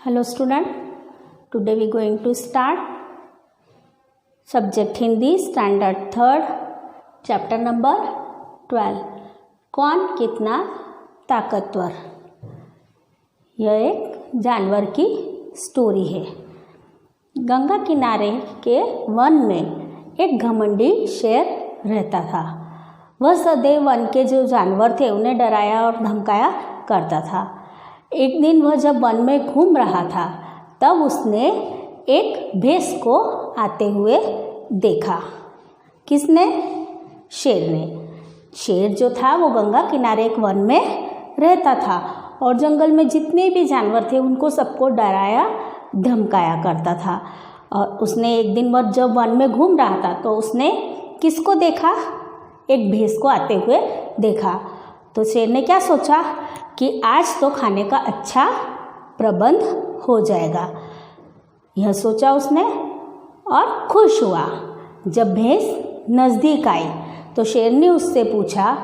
Hello student, today we going to start subject Hindi standard 3rd chapter number 12 कौन कितना ताकतवर। यह एक जानवर की स्टोरी है। गंगा किनारे के वन में एक घमंडी शेर रहता था। वह सदैव वन के जो जानवर थे उन्हें डराया और धमकाया करता था। एक दिन वह जब वन में घूम रहा था तब उसने एक भैंस को आते हुए देखा। किसने? शेर ने। शेर जो था वो गंगा किनारे एक वन में रहता था और जंगल में जितने भी जानवर थे उनको सबको डराया धमकाया करता था। और उसने एक दिन वह जब वन में घूम रहा था तो उसने किसको देखा? एक भैंस को आते हुए देखा। तो शेर ने क्या सोचा कि आज तो खाने का अच्छा प्रबंध हो जाएगा। यह सोचा उसने और खुश हुआ। जब भैंस नज़दीक आई तो शेर ने उससे पूछा,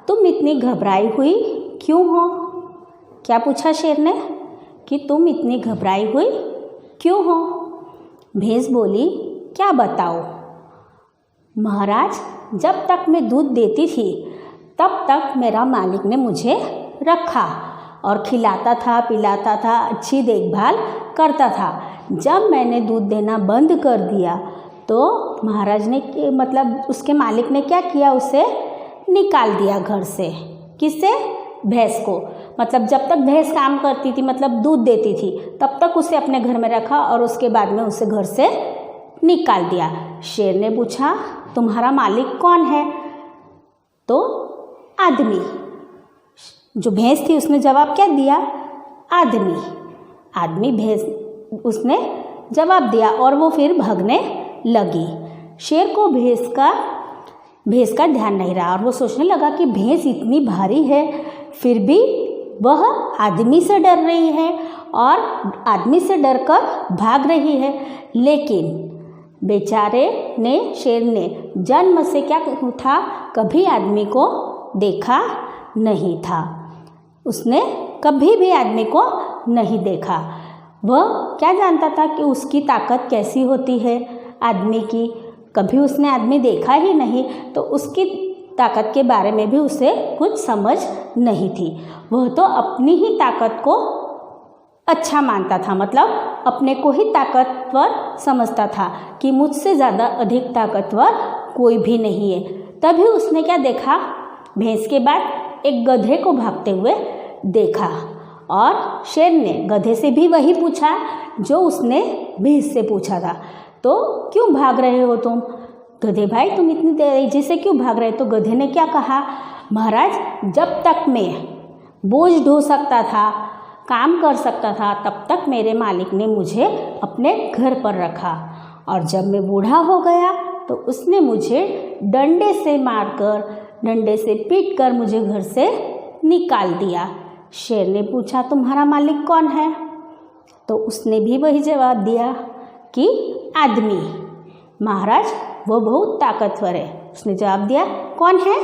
तुम इतनी घबराई हुई क्यों हो? क्या पूछा शेर ने कि तुम इतनी घबराई हुई क्यों हो? भैंस बोली, क्या बताओ महाराज, जब तक मैं दूध देती थी तब तक मेरा मालिक ने मुझे रखा और खिलाता था, पिलाता था, अच्छी देखभाल करता था। जब मैंने दूध देना बंद कर दिया तो महाराज ने मतलब उसके मालिक ने क्या किया, उसे निकाल दिया घर से। किससे? भैंस को। मतलब जब तक भैंस काम करती थी मतलब दूध देती थी तब तक उसे अपने घर में रखा और उसके बाद में उसे घर से निकाल दिया। शेर ने पूछा, तुम्हारा मालिक कौन है? तो आदमी। जो भैंस थी उसने जवाब क्या दिया? आदमी। आदमी भैंस उसने जवाब दिया और वो फिर भागने लगी। शेर को भैंस का ध्यान नहीं रहा और वो सोचने लगा कि भैंस इतनी भारी है फिर भी वह आदमी से डर रही है और आदमी से डरकर भाग रही है। लेकिन बेचारे ने, शेर ने जन्म से क्या था, कभी आदमी को देखा नहीं था। उसने कभी भी आदमी को नहीं देखा। वह क्या जानता था कि उसकी ताकत कैसी होती है आदमी की? कभी उसने आदमी देखा ही नहीं तो उसकी ताकत के बारे में भी उसे कुछ समझ नहीं थी। वह तो अपनी ही ताकत को अच्छा मानता था, मतलब अपने को ही ताकतवर समझता था कि मुझसे ज़्यादा अधिक ताकतवर कोई भी नहीं है। तभी उसने क्या देखा? भैंस के बाद एक गधे को भागते हुए देखा और शेर ने गधे से भी वही पूछा जो उसने भैंस से पूछा था। तो क्यों भाग रहे हो तुम? गधे भाई, तुम इतनी तेजी से क्यों भाग रहे? तो गधे ने क्या कहा, महाराज, जब तक मैं बोझ ढो सकता था, काम कर सकता था, तब तक मेरे मालिक ने मुझे अपने घर पर रखा और जब मैं बूढ़ा हो गया तो उसने मुझे डंडे से मारकर, डंडे से पीटकर मुझे घर से निकाल दिया। शेर ने पूछा, तुम्हारा मालिक कौन है? तो उसने भी वही जवाब दिया कि आदमी। महाराज, वो बहुत ताकतवर है। उसने जवाब दिया, कौन है?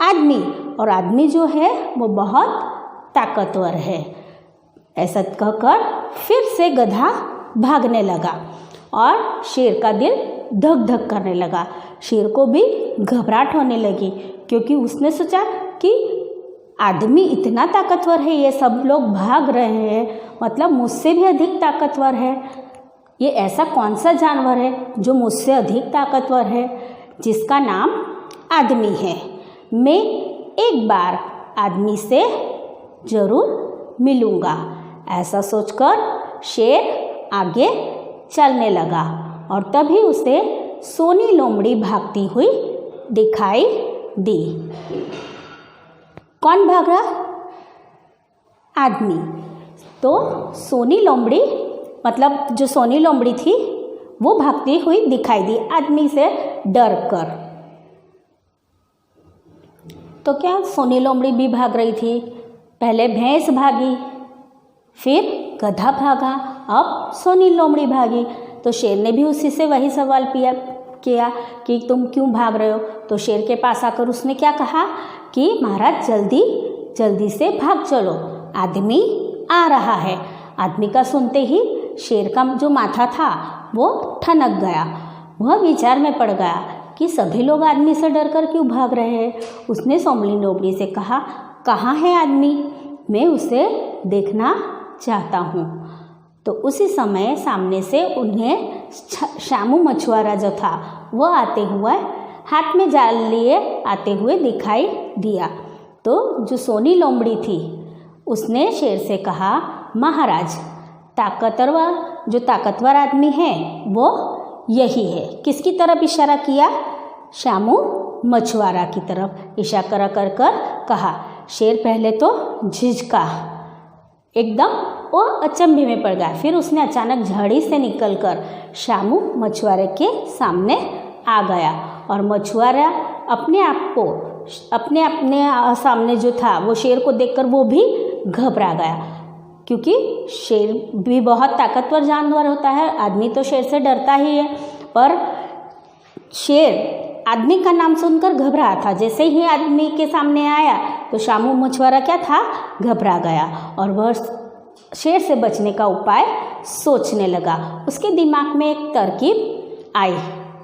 आदमी। और आदमी जो है वो बहुत ताकतवर है। ऐसा कहकर फिर से गधा भागने लगा और शेर का दिल धक धक करने लगा। शेर को भी घबराहट होने लगी क्योंकि उसने सोचा कि आदमी इतना ताकतवर है, ये सब लोग भाग रहे हैं, मतलब मुझसे भी अधिक ताकतवर है। ये ऐसा कौन सा जानवर है जो मुझसे अधिक ताकतवर है, जिसका नाम आदमी है? मैं एक बार आदमी से ज़रूर मिलूँगा। ऐसा सोचकर शेर आगे चलने लगा और तभी उसे सोनी लोमड़ी भागती हुई दिखाई दी। कौन भाग रहा? आदमी। तो सोनी लोमड़ी, मतलब जो सोनी लोमड़ी थी वो भागती हुई दिखाई दी आदमी से डर कर। तो क्या सोनी लोमड़ी भी भाग रही थी? पहले भैंस भागी, फिर गधा भागा, अब सोनी लोमड़ी भागी। तो शेर ने भी उसी से वही सवाल किया कि तुम क्यों भाग रहे हो? तो शेर के पास आकर उसने क्या कहा कि महाराज, जल्दी जल्दी से भाग चलो, आदमी आ रहा है। आदमी का सुनते ही शेर का जो माथा था वो ठनक गया। वह विचार में पड़ गया कि सभी लोग आदमी से डरकर क्यों भाग रहे हैं। उसने सोमली लोमड़ी से कहा, कहाँ है आदमी, मैं उसे देखना चाहता हूँ। तो उसी समय सामने से उन्हें श्यामू मछुआरा जो था वह आते हुए हाथ में जाल लिए आते हुए दिखाई दिया। तो जो सोनी लोमड़ी थी उसने शेर से कहा, महाराज जो ताकतवर आदमी है वो यही है। किसकी तरफ इशारा किया? श्यामू मछुआरा की तरफ इशारा कर कहा। शेर पहले तो झिझका, एकदम वो अचंभे में पड़ गया। फिर उसने अचानक झाड़ी से निकलकर श्यामू मछुआरे के सामने आ गया और मछुआरा अपने सामने जो था वो शेर को देखकर वो भी घबरा गया, क्योंकि शेर भी बहुत ताकतवर जानवर होता है। आदमी तो शेर से डरता ही है, पर शेर आदमी का नाम सुनकर घबरा था। जैसे ही आदमी के सामने आया तो श्यामू मछुआरा क्या था, घबरा गया और वह शेर से बचने का उपाय सोचने लगा। उसके दिमाग में एक तरकीब आई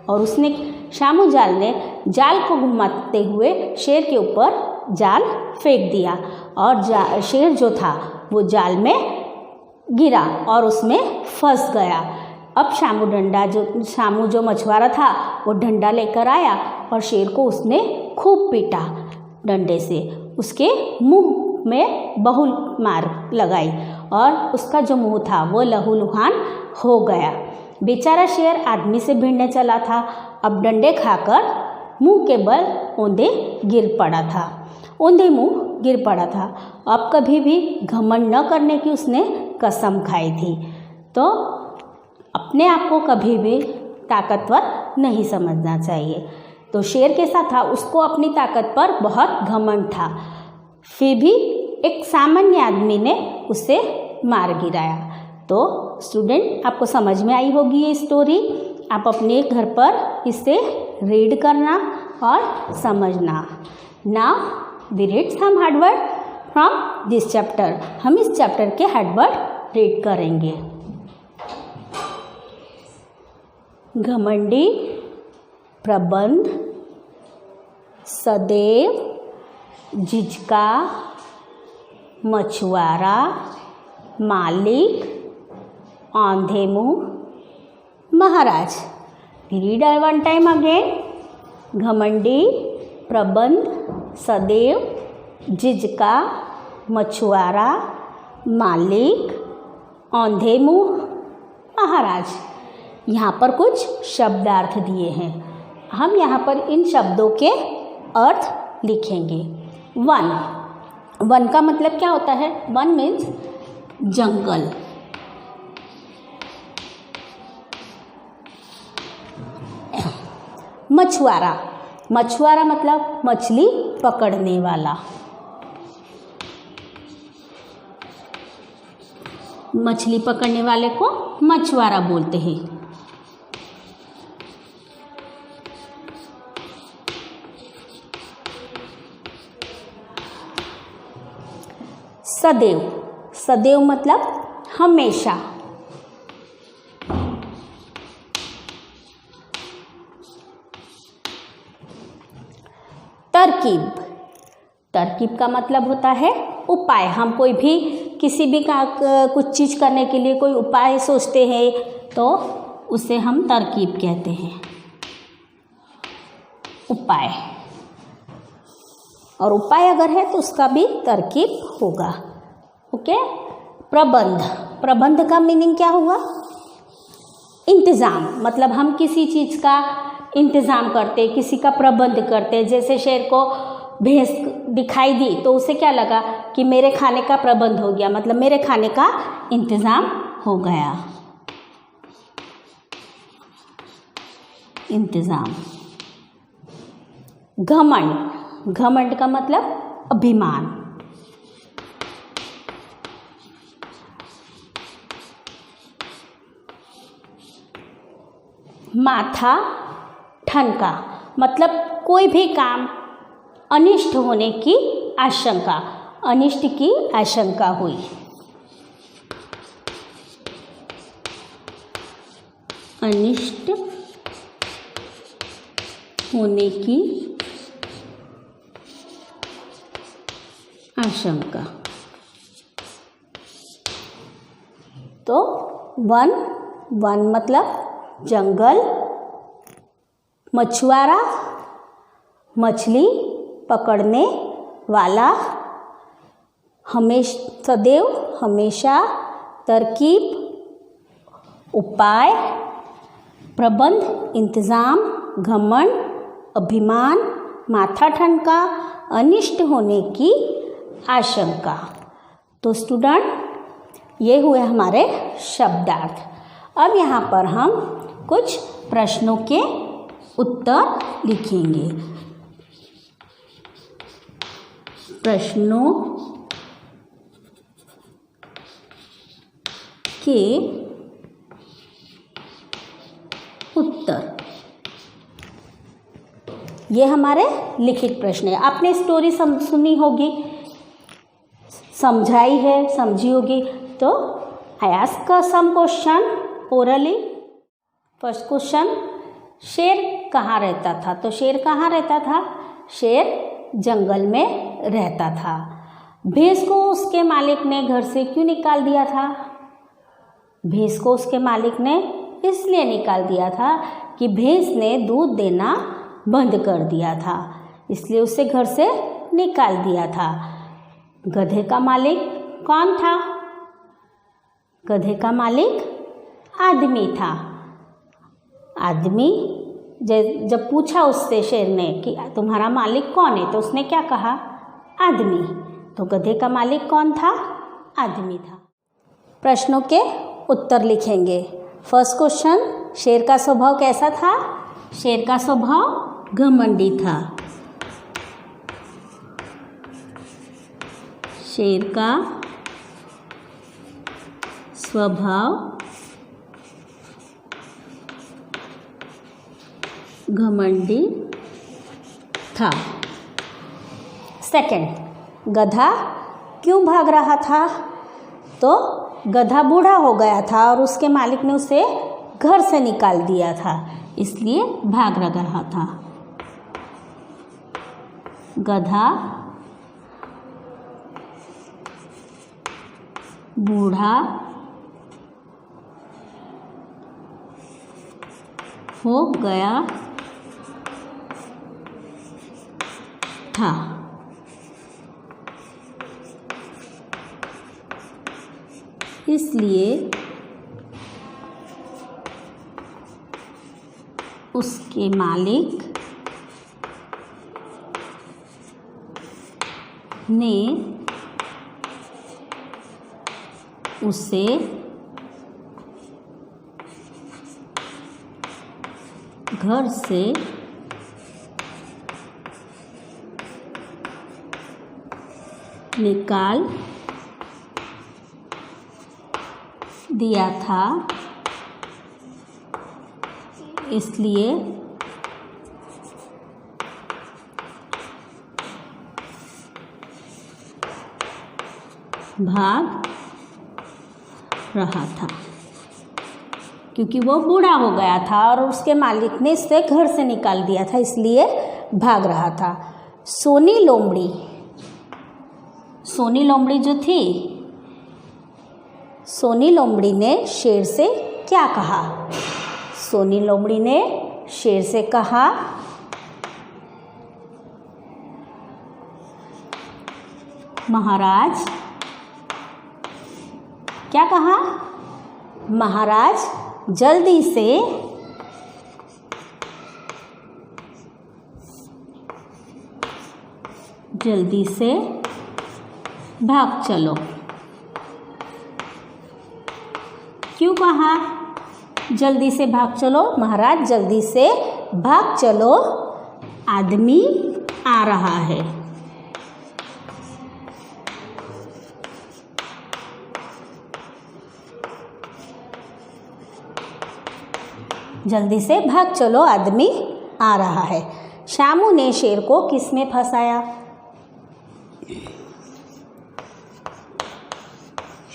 और उसने श्यामू जाल को घुमाते हुए शेर के ऊपर जाल फेंक दिया और शेर जो था वो जाल में गिरा और उसमें फंस गया। अब श्यामू जो मछुआरा था वो डंडा लेकर आया और शेर को उसने खूब पीटा डंडे से। उसके मुंह में बहु मार लगाई और उसका जो मुंह था वो लहूलुहान हो गया। बेचारा शेर आदमी से भिड़ने चला था, अब डंडे खाकर मुंह के बल औंधे मुंह गिर पड़ा था। अब कभी भी घमंड न करने की उसने कसम खाई थी। तो अपने आप को कभी भी ताकतवर नहीं समझना चाहिए। तो शेर कैसा था, उसको अपनी ताकत पर बहुत घमंड था, फिर भी एक सामान्य आदमी ने उसे मार गिराया। तो स्टूडेंट, आपको समझ में आई होगी ये स्टोरी। आप अपने घर पर इसे रीड करना और समझना। Now we read some hard word from this chapter. हम इस चैप्टर के हार्ड वर्ड रीड करेंगे। घमंडी, प्रबंध, सदैव, झिझका, मछुआरा, मालिक, औंधे मुंह, महाराज। Read one time again. घमंडी, प्रबंध, सदैव, झिझका, मछुआरा, मालिक, औंधे मुंह, महाराज। यहाँ पर कुछ शब्दार्थ दिए हैं। हम यहाँ पर इन शब्दों के अर्थ लिखेंगे। वन का मतलब क्या होता है? वन मीन्स जंगल। मछुआरा मतलब मछली पकड़ने वाला। मछली पकड़ने वाले को मछुआरा बोलते हैं। सदैव मतलब हमेशा। तरकीब का मतलब होता है उपाय। हम कोई भी किसी भी कुछ चीज़ करने के लिए कोई उपाय सोचते हैं तो उसे हम तरकीब कहते हैं, उपाय। और उपाय अगर है तो उसका भी तरकीब होगा। ओके। प्रबंध का मीनिंग क्या हुआ? इंतज़ाम। मतलब हम किसी चीज़ का इंतज़ाम करते, किसी का प्रबंध करते। जैसे शेर को भैंस दिखाई दी तो उसे क्या लगा कि मेरे खाने का प्रबंध हो गया, मतलब मेरे खाने का इंतज़ाम हो गया। इंतज़ाम। घमंड का मतलब अभिमान। माथा ठनका मतलब कोई भी काम अनिष्ट होने की आशंका, अनिष्ट की आशंका हुई। अनिष्ट होने की आशंका। तो वन मतलब जंगल, मछुआरा मछली पकड़ने वाला, सदैव हमेशा, तरकीब उपाय, प्रबंध इंतज़ाम, घमंड अभिमान, माथा ठनका, अनिष्ट होने की आशंका। तो स्टूडेंट ये हुए हमारे शब्दार्थ। अब यहाँ पर हम कुछ प्रश्नों के उत्तर लिखेंगे। प्रश्नों के उत्तर, ये हमारे लिखित प्रश्न है। आपने स्टोरी सुनी होगी, समझाई है, समझी होगी। तो I ask some question orally. First question, शेर कहाँ रहता था? तो शेर कहाँ रहता था? शेर जंगल में रहता था। भैंस को उसके मालिक ने घर से क्यों निकाल दिया था? भैंस को उसके मालिक ने इसलिए निकाल दिया था कि भैंस ने दूध देना बंद कर दिया था, इसलिए उसे घर से निकाल दिया था। गधे का मालिक कौन था? गधे का मालिक आदमी था। आदमी जब पूछा उससे शेर ने कि तुम्हारा मालिक कौन है, तो उसने क्या कहा? आदमी। तो गधे का मालिक कौन था? आदमी था। प्रश्नों के उत्तर लिखेंगे। फर्स्ट क्वेश्चन, शेर का स्वभाव कैसा था? शेर का स्वभाव घमंडी था। शेर का स्वभाव घमंडी था। सेकंड, गधा क्यों भाग रहा था? तो गधा बूढ़ा हो गया था और उसके मालिक ने उसे घर से निकाल दिया था, इसलिए भाग रहा था। गधा बूढ़ा हो गया था, इसलिए उसके मालिक ने उसे घर से निकाल दिया था, इसलिए भाग रहा था। क्योंकि वो बूढ़ा हो गया था और उसके मालिक ने इसे घर से निकाल दिया था, इसलिए भाग रहा था। सोनी लोमड़ी जो थी, सोनी लोमड़ी ने शेर से क्या कहा? सोनी लोमड़ी ने शेर से कहा, महाराज, क्या कहा? महाराज जल्दी से भाग चलो। क्यों कहा जल्दी से भाग चलो? महाराज जल्दी से भाग चलो, आदमी आ रहा है। जल्दी से भाग चलो, आदमी आ रहा है। शामू ने शेर को किसमें फंसाया?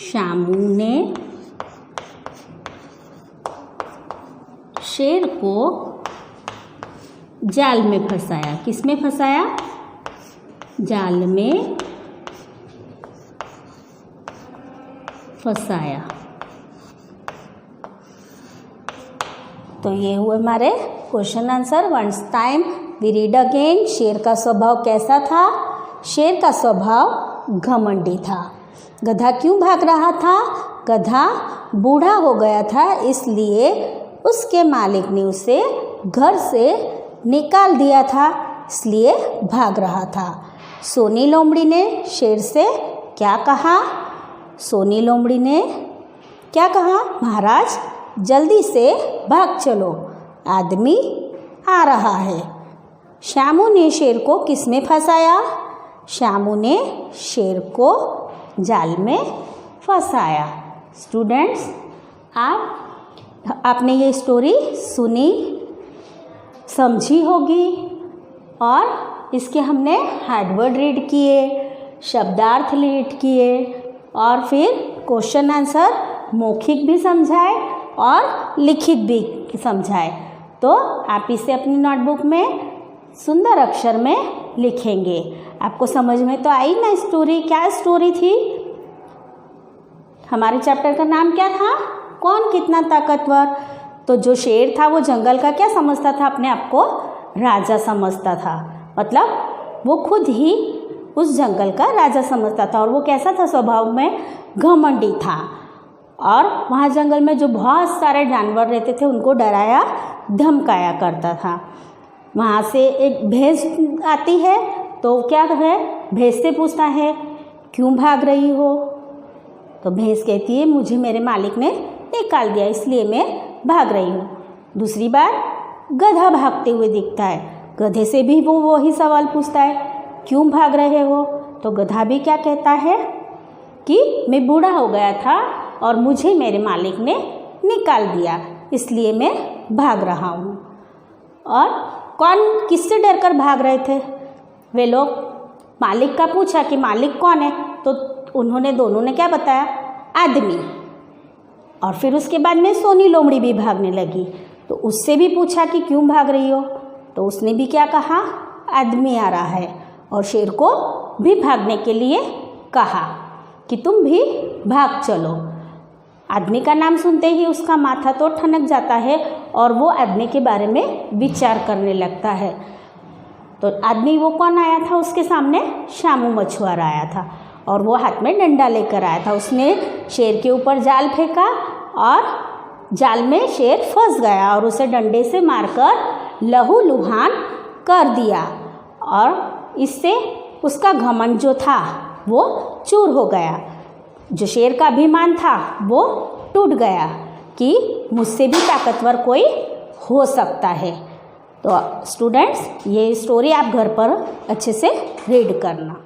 शामू ने शेर को जाल में फंसाया। किस में फंसाया? जाल में फंसाया। तो ये हुए हमारे question answer. Once time we read again. शेर का स्वभाव कैसा था? शेर का स्वभाव घमंडी था। गधा क्यों भाग रहा था? गधा बूढ़ा हो गया था, इसलिए उसके मालिक ने उसे घर से निकाल दिया था, इसलिए भाग रहा था। सोनी लोमड़ी ने शेर से क्या कहा? सोनी लोमड़ी ने क्या कहा? महाराज जल्दी से भाग चलो, आदमी आ रहा है। श्यामू ने शेर को किस में फंसाया? श्यामू ने शेर को जाल में फंसाया। स्टूडेंट्स, आपने ये स्टोरी सुनी, समझी होगी और इसके हमने हार्डवर्ड रीड किए, शब्दार्थ रीड किए और फिर क्वेश्चन आंसर मौखिक भी समझाए और लिखित भी समझाए। तो आप इसे अपनी नोटबुक में सुंदर अक्षर में लिखेंगे। आपको समझ में तो आई ना स्टोरी? क्या स्टोरी थी? हमारे चैप्टर का नाम क्या था? कौन कितना ताकतवर। तो जो शेर था वो जंगल का क्या समझता था? अपने आप को राजा समझता था। मतलब वो खुद ही उस जंगल का राजा समझता था। और वो कैसा था स्वभाव में? घमंडी था। और वहाँ जंगल में जो बहुत सारे जानवर रहते थे उनको डराया धमकाया करता था। वहाँ से एक भैंस आती है तो क्या है? भैंस से पूछता है क्यों भाग रही हो? तो भैंस कहती है मुझे मेरे मालिक ने निकाल दिया, इसलिए मैं भाग रही हूँ। दूसरी बार गधा भागते हुए दिखता है। गधे से भी वो वही सवाल पूछता है क्यों भाग रहे हो? तो गधा भी क्या कहता है कि मैं बूढ़ा हो गया था और मुझे मेरे मालिक ने निकाल दिया, इसलिए मैं भाग रहा हूँ। और कौन किससे डरकर भाग रहे थे? वे लोग मालिक का पूछा कि मालिक कौन है? तो उन्होंने दोनों ने क्या बताया? आदमी। और फिर उसके बाद में सोनी लोमड़ी भी भागने लगी। तो उससे भी पूछा कि क्यों भाग रही हो? तो उसने भी क्या कहा? आदमी आ रहा है। और शेर को भी भागने के लिए कहा कि तुम भी भाग चलो। आदमी का नाम सुनते ही उसका माथा तो ठनक जाता है और वो आदमी के बारे में विचार करने लगता है। तो आदमी वो कौन आया था उसके सामने? श्यामू मछुआरा आया था और वो हाथ में डंडा लेकर आया था। उसने शेर के ऊपर जाल फेंका और जाल में शेर फंस गया और उसे डंडे से मारकर लहूलुहान कर दिया। और इससे उसका घमंड जो था वो चूर हो गया। जो शेर का अभिमान था वो टूट गया कि मुझसे भी ताकतवर कोई हो सकता है। तो स्टूडेंट्स, ये स्टोरी आप घर पर अच्छे से रीड करना।